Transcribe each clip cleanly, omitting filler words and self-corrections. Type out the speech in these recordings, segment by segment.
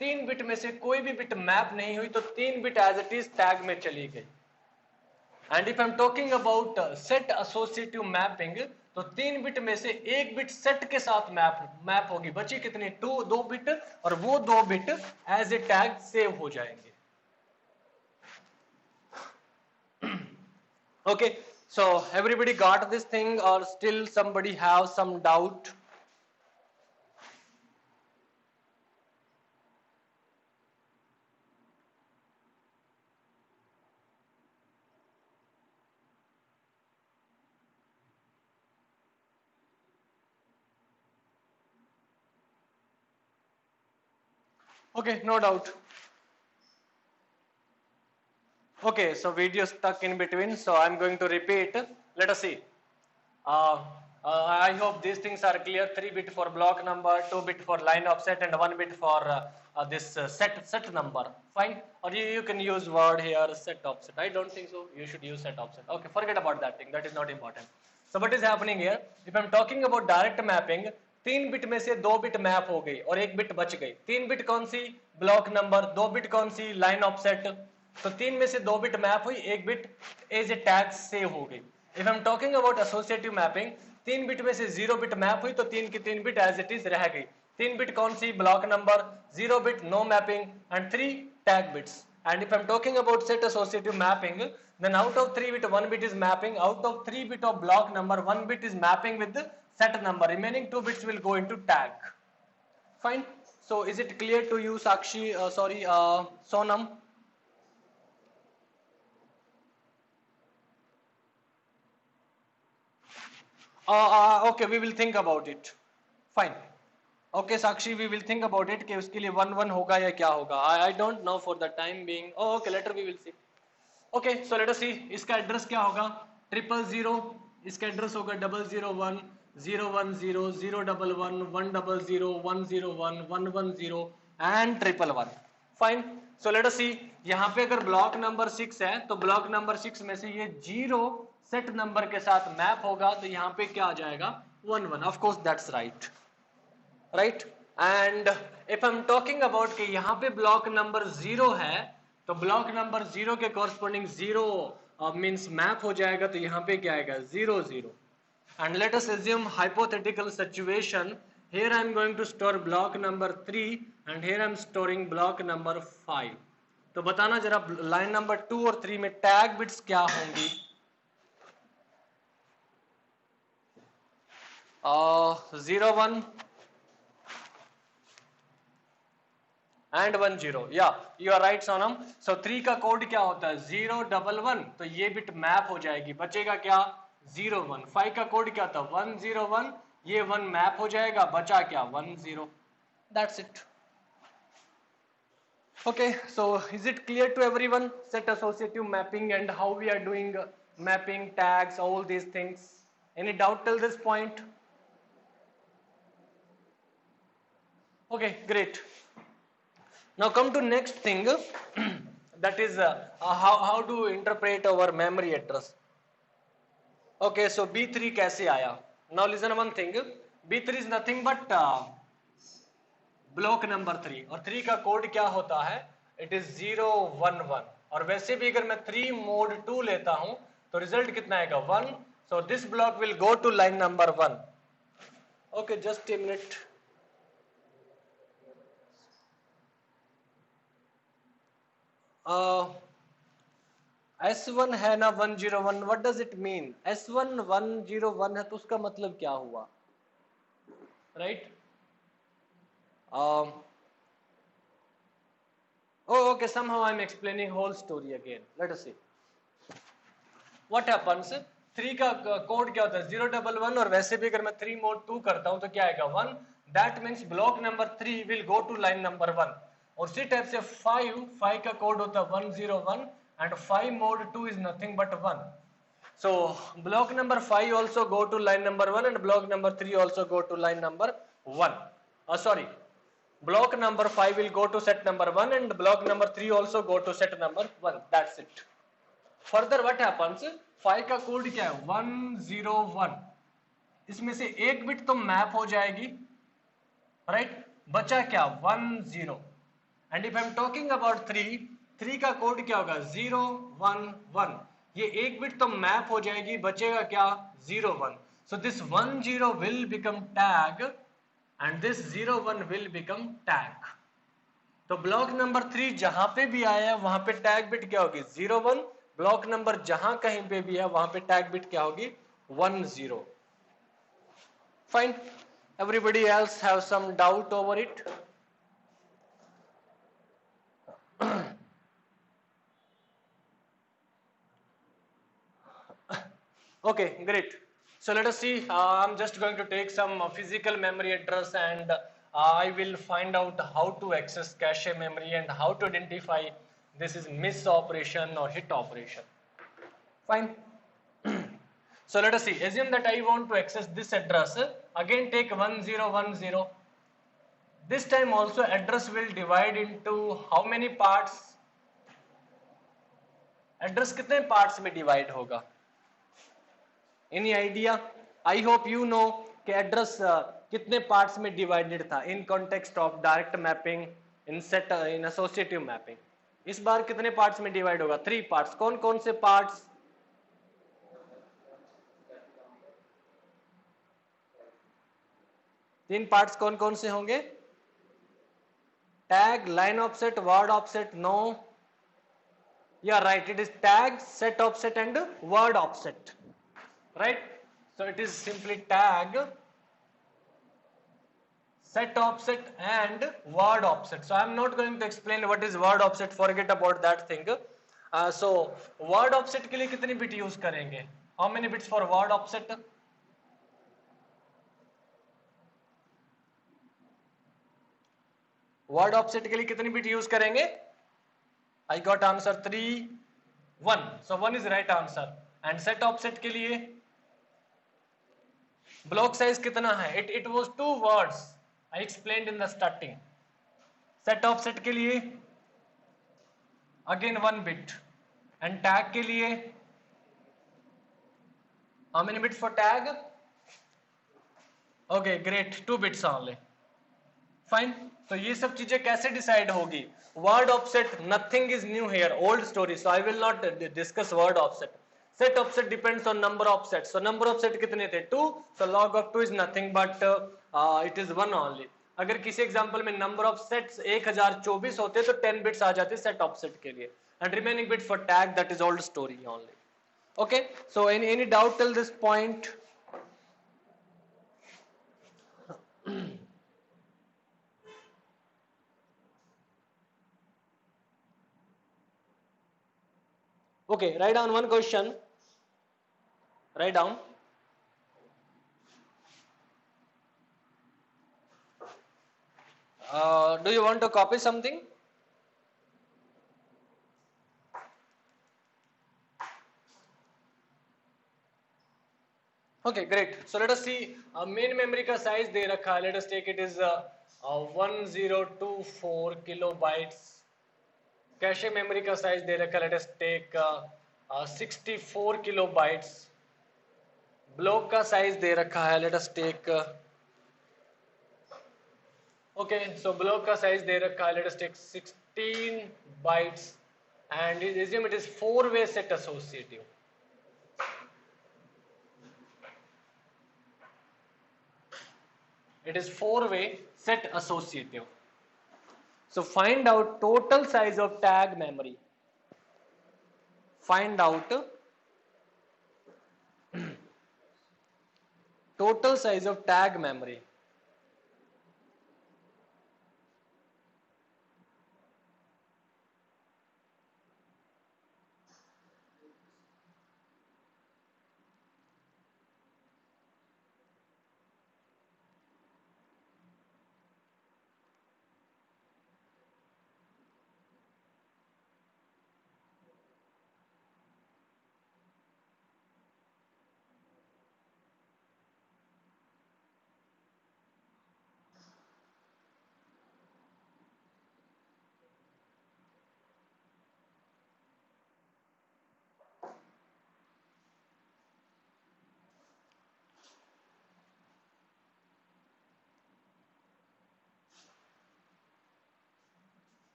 3 bit में से कोई भी बिट मैप नहीं हुई तो 3 bit as it is tag में चली गई। And if I am talking about set associative mapping, तो 3 बिट में से एक बिट सेट के साथ मैप होगी, बची कितनी 2 बिट, और वो 2 bit as a tag save हो जाएंगे। Okay, so everybody got this thing or still somebody have some doubt? Okay, no doubt. Okay, so video stuck in between, so I'm going to repeat. Let us see. I hope these things are clear. 3 bit for block number, 2 bit for line offset, and 1 bit for this set number. Fine. Or you can use word here, set offset. I don't think so. You should use set offset. Okay, forget about that thing. That is not important. So what is happening here? If I'm talking about direct mapping, 3 bit में से 2 bit map हो गई और 1 bit बच गई। 3 bit कौन सी? Block number. 2 bit कौन सी? Line offset. तो 3 में से 2 बिट मैप हुई, 1 bit as a tag save हो गई। If I am talking about associative mapping, 3 bit में से 0 बिट मैप हुई तो 3 की 3 बिट एज इट इज रह गई। 3 बिट कौन सी? Block number. 0 bit no mapping and 3 tag bits. And if I'm talking about set associative mapping, then out of 3 bit 1 bit is mapping, out of 3 bit of block number 1 bit is mapping with the set number, remaining 2 bits will go into tag. Fine. So is it clear to you, Sakshi, Sonam? Okay, we will think about it. Fine. Okay, Sakshi, we will think about it कि उसके लिए 1-1 होगा या क्या होगा. I don't know for the time being. Oh, okay, later we will see. Okay, so let us see. इसका address क्या होगा? 000. इसका एड्रेस होगा 001 010 011 100 101 110 and 111. Fine. So let us see. यहाँ पे अगर ब्लॉक नंबर 6 है तो ब्लॉक नंबर 6 में से ये 0 सेट नंबर के साथ मैप होगा, तो यहाँ पे क्या आ जाएगा? 11. Of course that's right. Right. And if I am talking about कि यहाँ पे ब्लॉक नंबर 0 है, तो ब्लॉक नंबर 0 के कॉरस्पॉन्डिंग 0 मींस मैप हो जाएगा, तो यहाँ पे क्या आएगा? 0 0. And let us assume hypothetical situation. Here I am going to store block number 3 and here I am storing block number 5. तो बताना जरा लाइन नंबर 2 और 3 में टैग बिट्स क्या होंगी? 01 and 10. Yeah, you are right, Sonam. So 3 का code क्या होता है? 011. तो ये बिट मैप हो जाएगी, बचेगा क्या? 01. 5 का कोड क्या था? 101. ये 1 मैप हो जाएगा, बचा क्या? 10. That's it. Okay, so is it clear to everyone? Set associative mapping and how we are doing mapping, tags, all these things. Any doubt till this point? Okay, great. Now come to next thing. That is how to interpret our memory address. Okay, so B3 कैसे आया? Now listen one thing. B3 is nothing but block number 3 और 3 का code क्या होता है? It is 011. और वैसे भी अगर मैं 3 मोड 2 लेता हूं तो रिजल्ट कितना आएगा? 1. So this block will go to line number 1. Okay, just a minute. S1 है ना 101. What does it mean? S1 101 है तो उसका मतलब क्या हुआ? Right. Okay, somehow I'm explaining whole story again. Let us see. What happens? 3 का code क्या होता है? 011. और वैसे भी अगर मैं 3 मोड 2 करता हूं तो क्या आएगा? 1. That means block number 3 will go to line number 1. और उसी टाइप से 5 का कोड होता है 101 and 5 mode 2 is nothing but 1. So block number 5 also go to line number 1 and block number 3 also go to line number 1. Block number 5 will go to set number 1 and block number 3 also go to set number 1. That's it. Further what happens? 5 का code क्या है? 101. इसमें से एक bit तो map हो जाएगी, right? बचा क्या? 10. And if I am talking about 3 का कोड क्या होगा 0 1 1, ये एक बिट तो मैप हो जाएगी, बचेगा क्या 0 1, so this 1 0 will become tag and this 0 1 will become tag. तो ब्लॉक नंबर 3 जहां पे भी आया है वहां पे टैग बिट क्या होगी 0 1, ब्लॉक नंबर जहां कहीं पे भी है वहां पे टैग बिट क्या होगी 1 0। Fine, everybody else have some doubt over it? Okay, great. So let us see. I'm just going to take some physical memory address and I will find out how to access cache memory and how to identify this is miss operation or hit operation. Fine. So let us see. Assume that I want to access this address. Again, take 1010. This time also address will divide into how many parts? Address कितने parts में divide होगा? Any idea? I hope you know कि address कितने parts में divided था in context of direct mapping, in set, in associative mapping. इस बार कितने parts में डिवाइड होगा? 3 पार्ट्स। कौन कौन से पार्ट्स? तीन पार्ट्स कौन कौन से होंगे? Tag, line offset, word offset. No, या right, it is tag, set offset and word offset, right? So it is simply tag, set offset and word offset. So I am not going to explain what is word offset, forget about that thing. So word offset के लिए कितनी bit use करेंगे? How many bits for word offset? Word offset के लिए कितनी bit use करेंगे? I got answer 3 1, so 1 is right answer. And set offset के लिए block size कितना है? It was 2 words, I explained in the starting. Set offset के लिए again 1 bit, and tag के लिए how many bits for tag? Okay, great, 2 bits only. Fine. तो ये सब चीजें कैसे डिसाइड होगी? Word offset, nothing is new here, old story, so I will not discuss word offset. Set offset depends on number of sets. So number of set कितने थे? 2. So log of 2 is nothing but it is 1 only. अगर किसी example में number of sets 1024 होते तो 10 bits आ जाते set offset के लिए, and remaining bit for tag, that is old story only. Okay, so any doubt till this point? Okay, write down one question. Write down. Do you want to copy something? Okay, great. So let us see. Main memory का size दे रखा है. Let us take it is 1024 kilobytes. Cache memory का size दे रखा है. Let us take 64 kilobytes. Block का size दे रखा है. Let us take okay, so block का size दे रखा है. Let us take 16 bytes and assume it is 4-way set associative. It is 4-way set associative. So find out total size of tag memory. Find out total size of tag memory.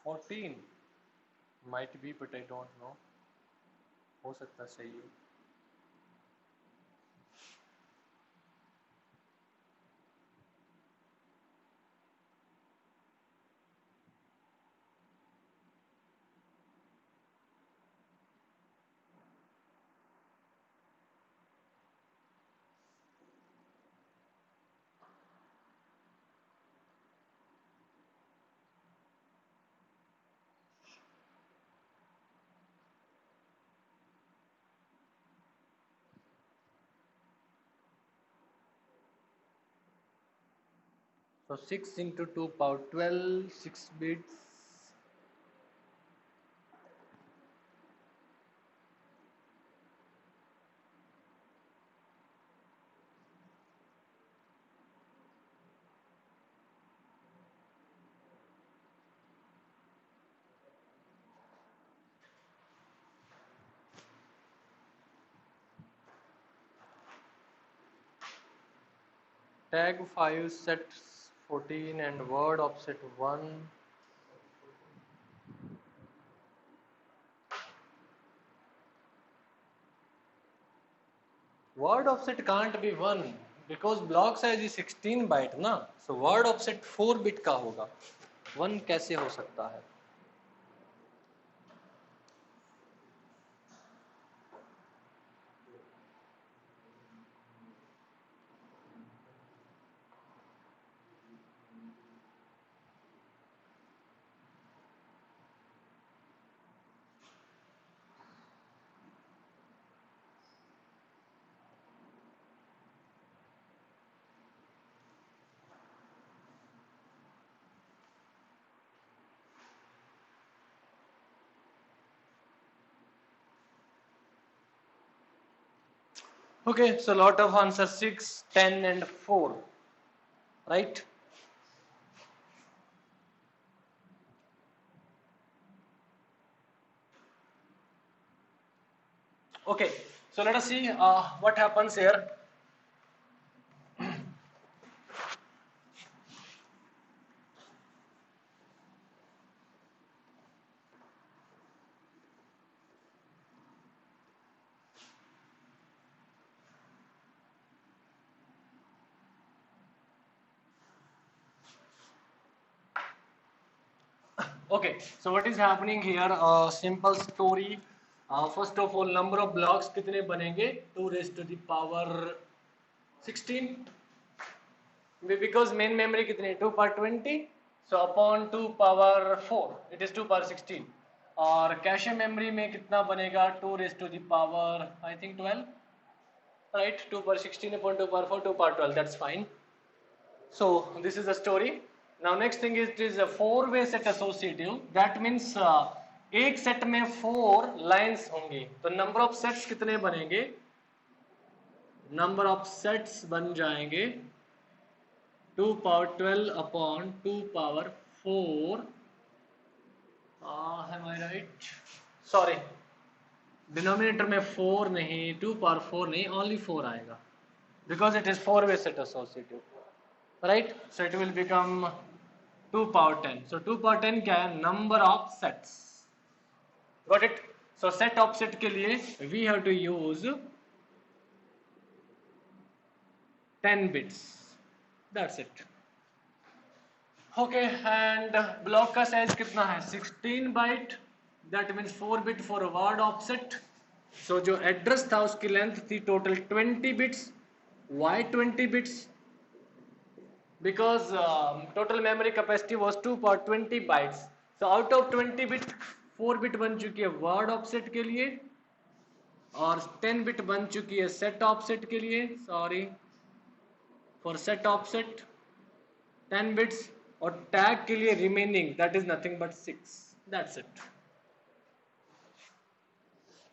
14 might be, but I don't know. हो सकता सही है. So 6 into 2 power 12, 6 bits. Tag 5 set 14 and word offset 1. Word offset can't be 1 because block size is 16 byte ना. So word offset 4 bit का होगा. 1 कैसे हो सकता है? Okay, so lot of answers 6, 10 and 4, right? Okay, so let us see what happens here. Okay, so what is happening here? Simple story. First of all, number of blocks कितने बनेंगे? 2 raised to the power 16. Because main memory कितनी है? 2 power 20. So upon 2 power 4, it is 2 power 16. और cache memory में कितना बनेगा? 2 raised to the power I think 12. Right? 2 power 16 upon 2 power 4, 2 power 12. That's fine. So this is the story. Now next thing is, it is a 4-way set associative. That means एक set में 4 lines होंगी. तो number of sets कितने बनेंगे? Number of sets बन जाएंगे 2 power 12 upon 2 power 4. Am I right? Sorry, denominator में 4 नहीं, 2 power 4 नहीं, only 4 आएगा because it is 4-way set associative. Right? So it will become 2 power 10. So 2 power 10 क्या है? Number of sets. Got it? So set offset के लिए we have to use 10 bits. That's it. Okay, and block का size कितना है? 16 byte. That means 4 bit for word offset. So जो address था उसकी length थी total 20 bits. Why 20 bits? Because total memory capacity was 2 power 20 bytes. So out of 20 bit 4 bit बन चुकी है word offset के लिए और 10 bit बन चुकी है set offset के लिए. Sorry, for set offset 10 bits और tag के लिए remaining that is nothing but 6. That's it.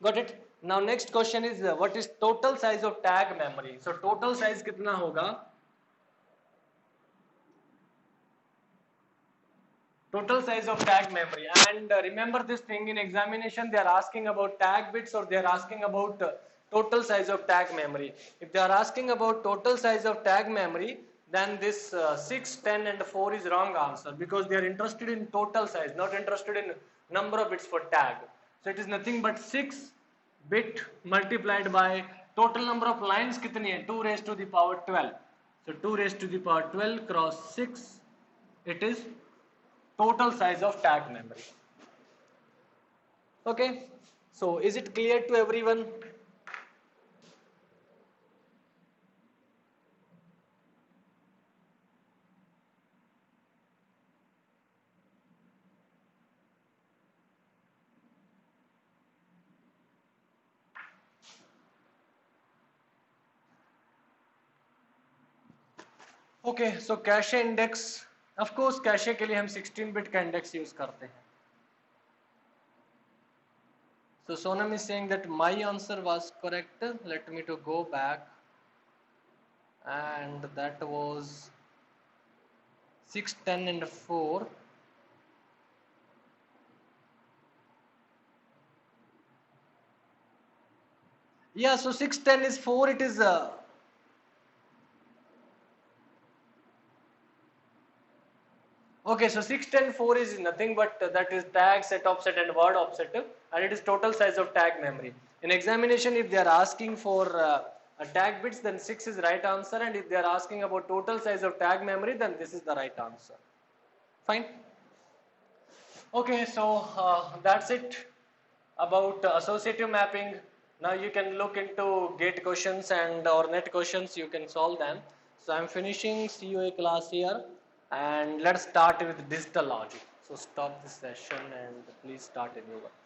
Got it? Now next question is what is total size of tag memory? So total size कितना होगा? Total size of tag memory. And remember this thing, in examination they are asking about tag bits or they are asking about total size of tag memory. If they are asking about total size of tag memory, then this 6, 10 and 4 is wrong answer, because they are interested in total size, not interested in number of bits for tag. So it is nothing but 6 bit multiplied by total number of lines kitni hai, 2 raised to the power 12. So 2 raised to the power 12 cross 6, it is total size of tag memory. Okay, so is it clear to everyone? Okay, so cache index, of course cache के लिए हम 16 bit का index use करते हैं. So Sonam is saying that my answer was correct. Let me to go back, and that was 6, 10 and 4. Yeah, so 6, 10 is 4, it is okay, so 6, 10, 4 is nothing but that is tag, set offset and word offset, and it is total size of tag memory. In examination, if they are asking for tag bits, then 6 is right answer, and if they are asking about total size of tag memory, then this is the right answer. Fine. Okay, so that's it about associative mapping. Now you can look into gate questions and or net questions, you can solve them. So I'm finishing CUA class here, and let's start with digital logic. So stop this session and please start a new one.